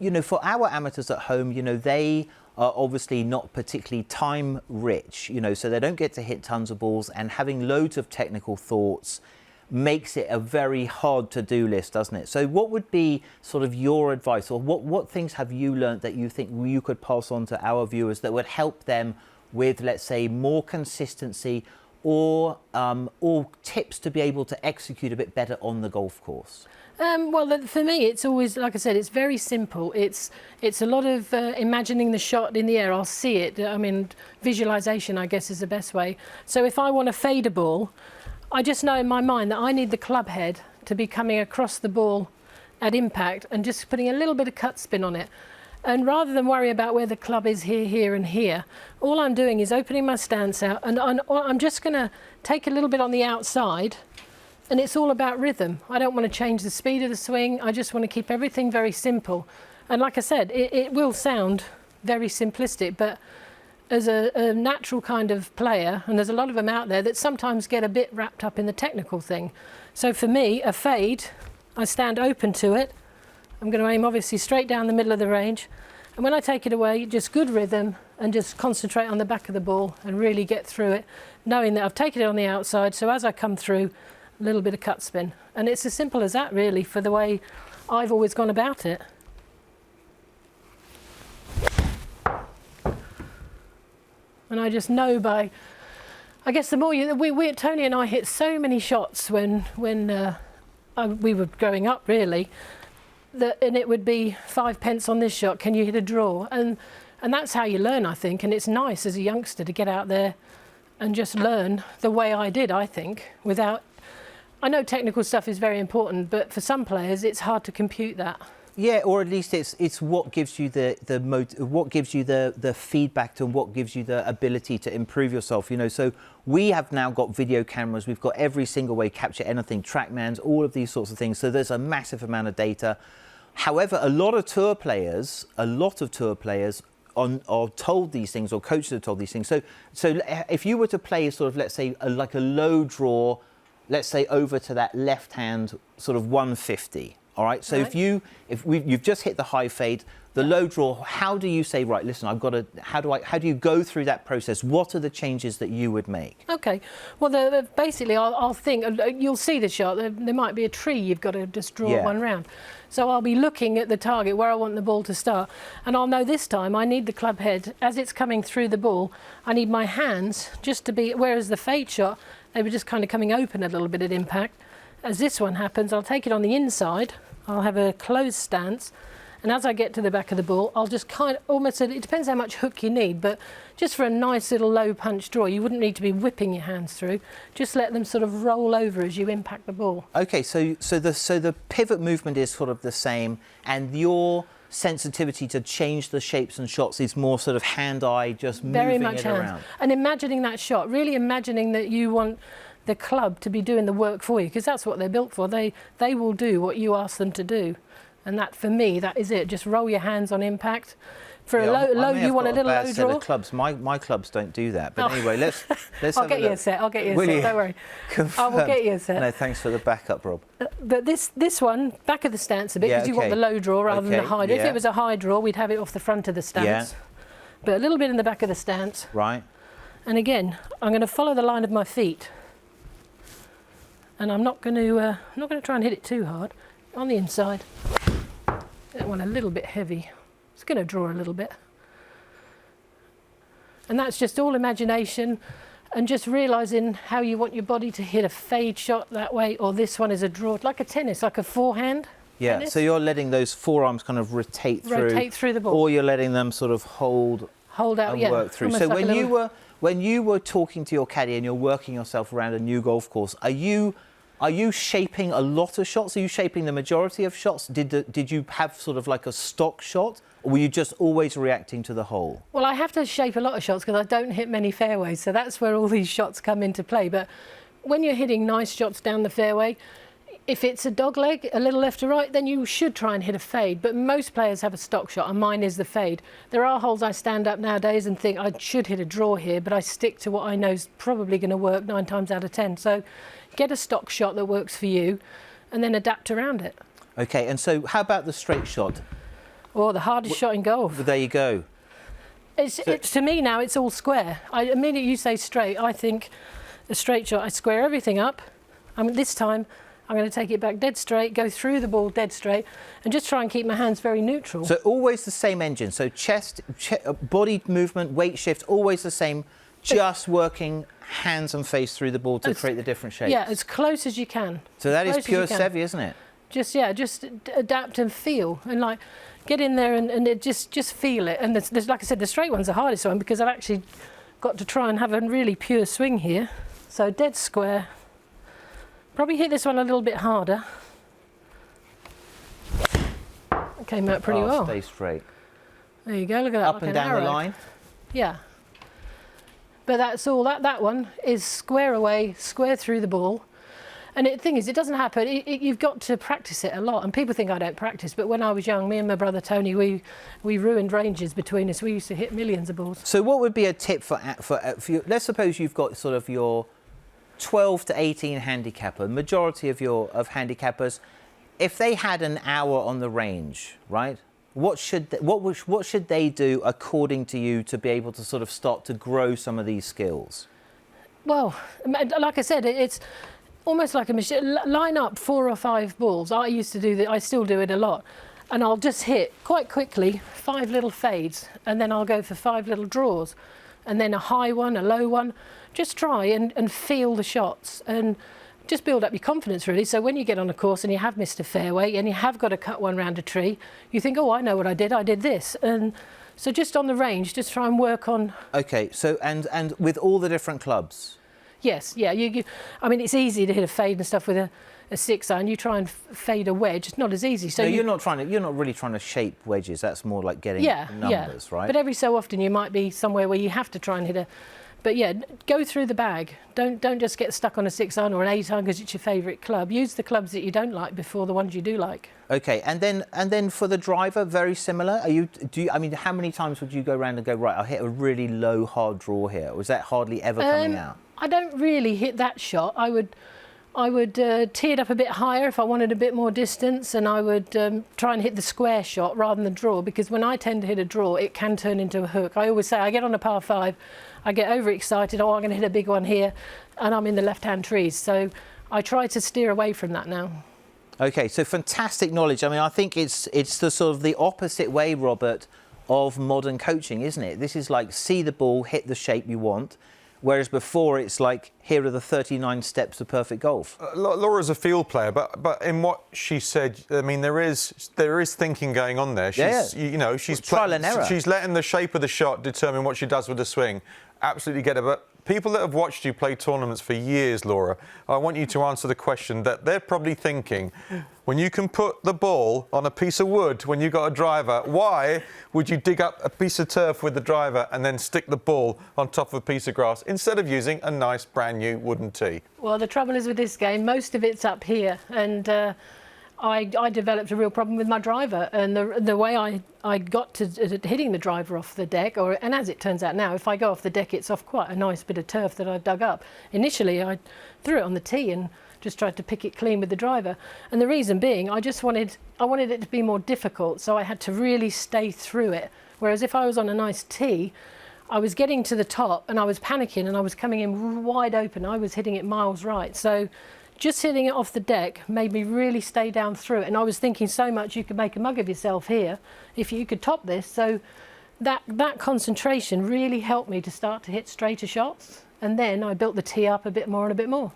you know, for our amateurs at home, you know, they are obviously not particularly time rich, you know, so they don't get to hit tons of balls, and having loads of technical thoughts makes it a very hard to-do list, doesn't it? So what would be sort of your advice, or what things have you learned that you think you could pass on to our viewers that would help them with, let's say, more consistency, or tips to be able to execute a bit better on the golf course? Well, for me, it's always, like I said, it's very simple. It's a lot of imagining the shot in the air. I'll see it. I mean, visualization, I guess, is the best way. So if I want to fade a ball, I just know in my mind that I need the club head to be coming across the ball at impact and just putting a little bit of cut spin on it. And rather than worry about where the club is here, here and here, all I'm doing is opening my stance out, and I'm just going to take a little bit on the outside. And it's all about rhythm. I don't want to change the speed of the swing. I just want to keep everything very simple. And like I said, it will sound very simplistic, but as a natural kind of player, and there's a lot of them out there that sometimes get a bit wrapped up in the technical thing. So for me, a fade, I stand open to it. I'm going to aim obviously straight down the middle of the range. And when I take it away, just good rhythm and just concentrate on the back of the ball and really get through it, knowing that I've taken it on the outside. So as I come through, a little bit of cut spin, and it's as simple as that really for the way I've always gone about it. And I just know by, I guess the more Tony and I hit so many shots when we were growing up really, and it would be 5 pence on this shot, can you hit a draw? And that's how you learn, I think, and it's nice as a youngster to get out there and just learn the way I did, I think, without, I know technical stuff is very important, but for some players it's hard to compute that. Yeah, or at least it's what gives you the feedback, and what gives you the ability to improve yourself. You know, so we have now got video cameras. We've got every single way capture anything, TrackMans, all of these sorts of things. So there's a massive amount of data. However, a lot of tour players are told these things, or coaches are told these things. So if you were to play sort of, let's say, like a low draw, let's say over to that left hand sort of 150. All right. So right. You've just hit the high fade, the low draw. How do you say, right, listen, I've got to, how do you go through that process? What are the changes that you would make? Okay. Well, basically, I'll think, you'll see the shot. There might be a tree you've got to just draw one round. So I'll be looking at the target where I want the ball to start. And I'll know this time I need the club head, as it's coming through the ball, I need my hands just to be, whereas the fade shot, they were just kind of coming open a little bit at impact. As this one happens, I'll take it on the inside, I'll have a closed stance, and as I get to the back of the ball, I'll just kind of almost, it depends how much hook you need, but just for a nice little low punch draw, you wouldn't need to be whipping your hands through, just let them sort of roll over as you impact the ball. Okay, so the pivot movement is sort of the same, and your sensitivity to change the shapes and shots is more sort of hand-eye, just very moving much it around. And imagining that shot, really imagining that you want the club to be doing the work for you, because that's what they're built for. They will do what you ask them to do, and that, for me, that is it. Just roll your hands on impact. For a low, you want a little low draw. Of clubs. My clubs don't do that. But anyway, let's. I'll get you a set. I'll get you a set. Don't worry. I will get you a set. No, thanks for the backup, Rob. But this one, back of the stance a bit, because you want the low draw rather than the high. If it was a high draw, we'd have it off the front of the stance. But a little bit in the back of the stance. Right. And again, I'm going to follow the line of my feet. And I'm not going to try and hit it too hard. On the inside. That one a little bit heavy. It's going to draw a little bit. And that's just all imagination, and just realising how you want your body to hit a fade shot that way, or this one is a draw, like a tennis, like a forehand. Yeah, tennis. So you're letting those forearms kind of rotate through the ball. Or you're letting them sort of hold out and work through. So like when you were talking to your caddy and you're working yourself around a new golf course, are you shaping a lot of shots? Are you shaping the majority of shots? Did you have sort of like a stock shot? Or were you just always reacting to the hole? Well, I have to shape a lot of shots because I don't hit many fairways, so that's where all these shots come into play. But when you're hitting nice shots down the fairway, if it's a dog leg, a little left to right, then you should try and hit a fade. But most players have a stock shot, and mine is the fade. There are holes I stand up nowadays and think I should hit a draw here, but I stick to what I know is probably going to work 9 times out of 10. So get a stock shot that works for you, and then adapt around it. Okay, and so how about the straight shot? Or the hardest shot in golf. Well, there you go. It's to me now, it's all square. Immediately you say straight, I think a straight shot, I square everything up. I mean, this time I'm going to take it back dead straight, go through the ball dead straight, and just try and keep my hands very neutral. So always the same engine. So chest, body movement, weight shift, always the same. Just working hands and face through the ball to create the different shapes. Yeah, as close as you can. So that is pure Sevi, isn't it? Just adapt and feel, and like get in there and it just feel it. And there's, like I said, the straight one's the hardest one because I've actually got to try and have a really pure swing here. So dead square. Probably hit this one a little bit harder. It came out pretty well. Stay straight. There you go. Look at that. Up and down the line. Yeah. But that's all. That one is square away, square through the ball. And the thing is, it doesn't happen. You've got to practice it a lot. And people think I don't practice. But when I was young, me and my brother Tony, we ruined ranges between us. We used to hit millions of balls. So what would be a tip for you? Let's suppose you've got sort of your 12 to 18 handicapper, majority of handicappers, if they had an hour on the range, right? What should they do according to you to be able to sort of start to grow some of these skills? Well, like I said, it's almost like a machine. Line up 4 or 5 balls. I used to do that. I still do it a lot. And I'll just hit quite quickly 5 little fades, and then I'll go for 5 little draws, and then a high one, a low one. Just try and feel the shots and just build up your confidence, really. So when you get on a course and you have missed a fairway and you have got to cut one round a tree, you think, oh, I know what I did this. And so just on the range, just try and work on. Okay, so and with all the different clubs? Yes, yeah. I mean, it's easy to hit a fade and stuff with a 6-iron. You try and fade a wedge, it's not as easy. So no, you're not really trying to shape wedges. That's more like getting numbers, right? But every so often you might be somewhere where you have to try and hit a. But yeah, go through the bag. Don't just get stuck on a 6-iron or an 8-iron because it's your favourite club. Use the clubs that you don't like before the ones you do like. Okay, and then for the driver, very similar. I mean, how many times would you go around and go, right, I'll hit a really low hard draw here? Or is that hardly ever coming out? I don't really hit that shot. I would tee it up a bit higher if I wanted a bit more distance, and I would try and hit the square shot rather than the draw, because when I tend to hit a draw, it can turn into a hook. I always say I get on a par 5, I get overexcited, oh, I'm going to hit a big one here, and I'm in the left-hand trees. So I try to steer away from that now. Okay, so fantastic knowledge. I mean, I think it's the sort of the opposite way, Robert, of modern coaching, isn't it? This is like see the ball, hit the shape you want. Whereas before it's like, here are the 39 steps to perfect golf. Laura's a field player, but in what she said, I mean, there is thinking going on there. She's trial and error. She's letting the shape of the shot determine what she does with the swing. Absolutely get it. But people that have watched you play tournaments for years, Laura, I want you to answer the question that they're probably thinking. When you can put the ball on a piece of wood when you've got a driver, why would you dig up a piece of turf with the driver and then stick the ball on top of a piece of grass instead of using a nice brand new wooden tee? Well, the trouble is with this game, most of it's up here, and I developed a real problem with my driver, and the way I got to hitting the driver off the deck, and as it turns out now, if I go off the deck, it's off quite a nice bit of turf that I've dug up. Initially, I threw it on the tee and just tried to pick it clean with the driver, and the reason being, I wanted it to be more difficult, so I had to really stay through it. Whereas if I was on a nice tee, I was getting to the top and I was panicking and I was coming in wide open. I was hitting it miles right. So just hitting it off the deck made me really stay down through it. And I was thinking so much you could make a mug of yourself here if you could top this. So that concentration really helped me to start to hit straighter shots. And then I built the tee up a bit more and a bit more.